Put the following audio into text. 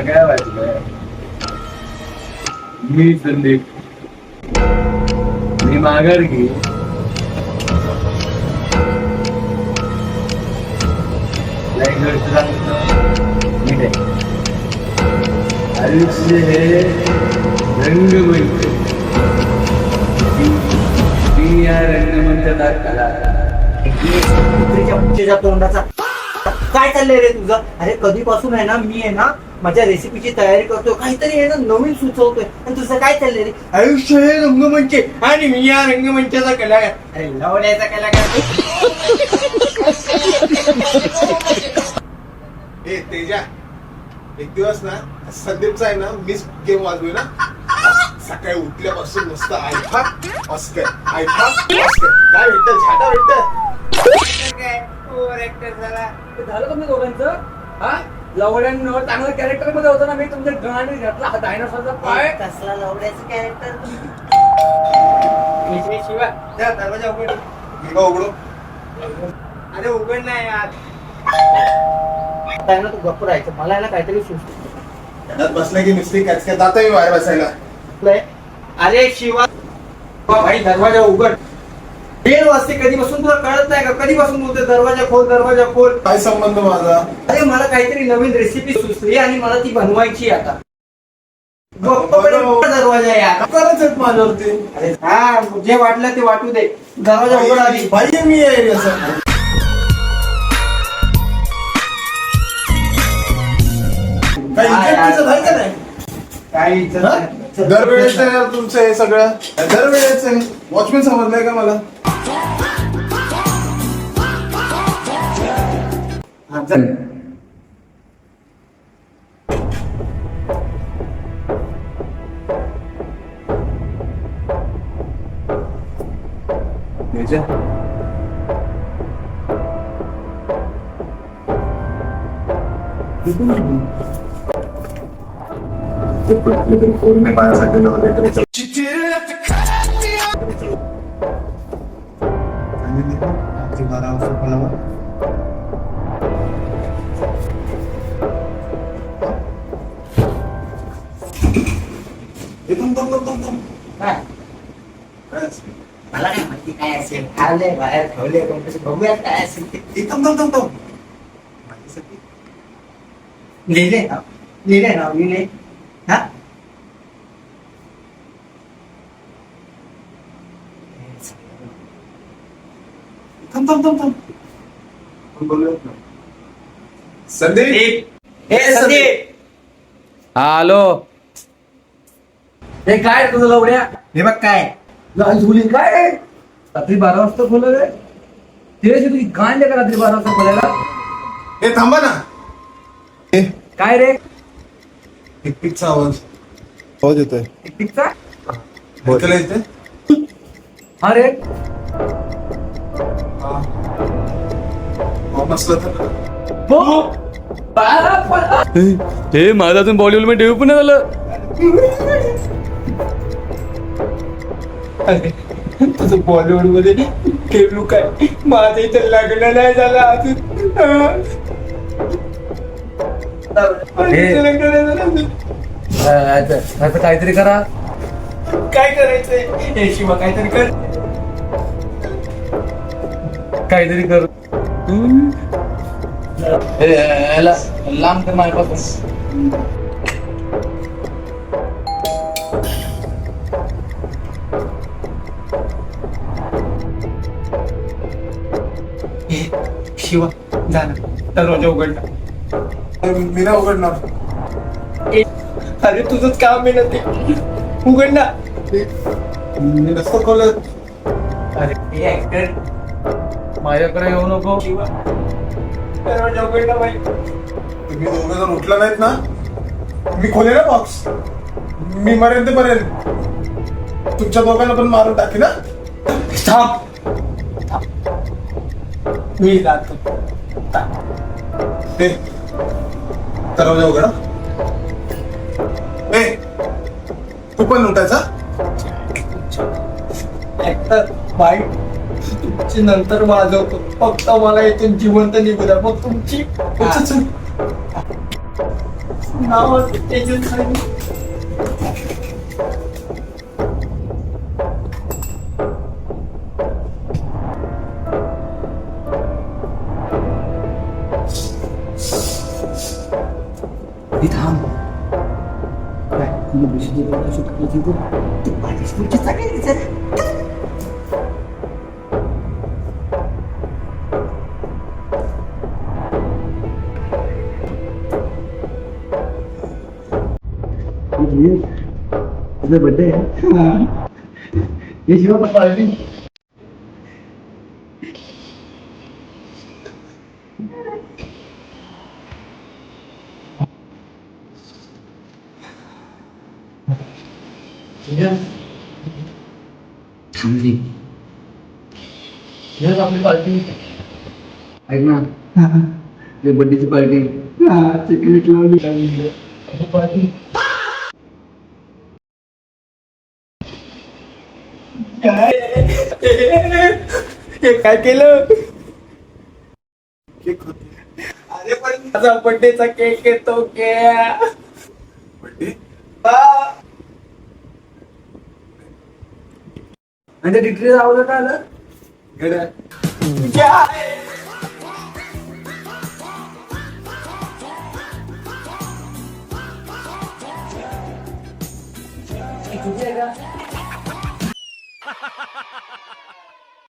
काय वाटलं? मी संदीप, मी माघार घे. आयुष्य हे रंगमंच. मी या रंगमंचाचा कलाकार. तोंडाचा काय चाललंय रे तुझं? अरे कधीपासून आहे ना, मी आहे ना माझ्या रेसिपीची तयारी करतोय, काहीतरी आहे ना नवीन सुचवतोय, आणि तुझं काय चाललंय रे? आयुष्य हे रंगमंच आणि मी या रंगमंचाचा कलाकार. अरे लावण्याचा कलाकार. ए तेजा, एक दिवस ना संदीपचा आहे ना मिस गेम वाजलोय ना, सकाळी उठल्यापासून मस्त आयथा असते, आयथा असते. काय भेटत? झाडा भेटत. झालं तुम्ही दोघांचं? हा लवड्यांवर चांगलं कॅरेक्टर मध्ये होतं ना मी, तुमच्या गाणी घातला हा डायनासॉरचा पाय. कसला लवड्याचं कॅरेक्टर? शिवाय त्या दरवाजा उघड. उघडो. अरे उघड नाही यार. ना तू गप्प राहायचं, मला ना काहीतरी सुचत बसलं की नुसती कॅचकॅच जाता मी बाहेर बसायला. अरे शिवा भाई दरवाजा उघड. 1:30 वाजते, कधीपासून तुला कळत नाही का? कधीपासून बोलते दरवाजा खोल, दरवाजा खोल. काय संबंध माझा? अरे मला काहीतरी नवीन रेसिपी सुचली आणि मला ती बनवायची आता. दरवाजा यार करायचं माझ्यावरती. अरे हा जे वाटलं ते वाटू दे, दरवाजा उघड आधी. पाहिजे मी आहे असं. काही इज्जत आहे का नाही? काय इज्जत नाही. दरवेळेच आहे यार तुमचं हे सगळं. दरवेळेच आहे. वॉचमॅन समजलंय का मला? माझ्यासाठी मला काय माहिती काय असेल, आले बाहेर ठेवले बघूयात काय असेल ते. लिहिले ना, लिहिले हा. संदीप. हे संदीप. हॅलो. हे काय तुझं लवड्या? हे बघ काय झुली काय रात्री 12 वाजता खोललं रे. ते तुझी गांड का रात्री 12 वाजता खोलायला? हे थांबा ना. काय रे? टिकटिकचा आवाज येतोय. टिकटिकचा ऐकायला येते? हा रे. नसलं तर हे माझा अजून बॉलिवूड मध्ये डेब्यू पण नाही झालं. तुझं बॉलिवूड मध्ये डेब्यू काय? माझं इथं लग्न नाही झालं अजून. आता काहीतरी करा. काय करायचंय? हे शिवा काहीतरी कर. काहीतरी करू. लांब कर माझ्यापासून. शिवा जा ना, दरवाजा उघडला. मी ना उघडणार. अरे तुझंच काम आहे ना ते, उघड ना. मी रस्ता खोलत. अरे ऍक्टर माझ्याकडे येऊ नको. शिवा दरवाजा उघडला बाई. तुम्ही दोघं जण उठला नाहीत ना, मी खोले ना बॉक्स. मी मरेन ते मरेन. तुमच्या दोघांना पण मारून टाकी ना. थांब. मी जातो. ए, दरवाजा उघडा. ए, तू पण उठायचा. ऍक्टर बाई तुमची नंतर वाजवतो, फक्त मला इथून जिवंत निघू द्या. मग तुमची नाव तेजस आहे. हे थांब. काय? तुला दुसरी गोष्ट सुटली की तू माझी स्कूलची चांगली दिसत. तुझा बर्थडे आहे. ये शिवा पार्टी. थांबली. आपली पार्टी ऐक ना. बर्थडेची पार्टी सिक्रेट लावली पार्टी. काय केलं. केक होती. अरे पण माझा बर्थडेचा केक येतो क्या. बर्थडे आणि डिग्री लावलं का आलं गड्या क्या आहे?